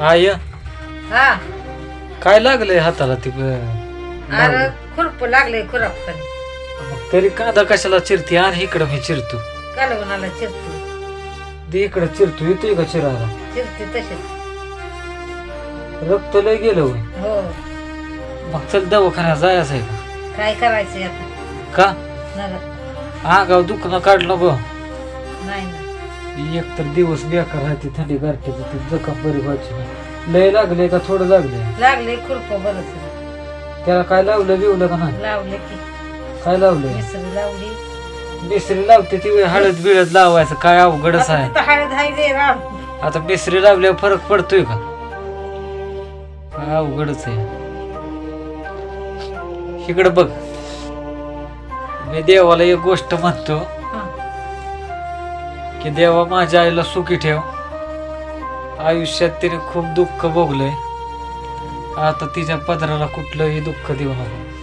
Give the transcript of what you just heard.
I हा काय लागलंय हाताला ती अरे खुरप लागले खुरापकाने तरी कांदा कशाला चिरते आणि इकडं मी चिरतो कालवणाला चिरतो ते इकडं चिरतो येतोय का चिरायला चिरते तसेच रक्त लय गेलं होय. हो मग चल दवाखान्यात जायचं आहे का काय करायचं आता का नगर आगाव दुखणं काढलं ग नाही ना एक तर दिवस बेकार राहते थंडी गारठ्याची ती जखम बरी व्हायची नाही लय लागले का थोडं लागले लागले खुरप बरंच त्याला काय लावलं बिवलं का नाही लावले की काय लावलं मिसरी लावली बेसरी लावते ती वेळ हळद बिळद लावायचं काय अवघडच आहे आता हळद हाय रे राम आता बेसरी लावल्यावर फरक पडतोय का काय अवघडच आहे इकडं बघ मी देवाला एक गोष्ट म्हणतो हा. की देवा माझ्या आईला सुखी ठेव आयुष्यात तिने खूप दुःख भोगलंय आता तिच्या पदराला कुठलंही दुःख देऊ नको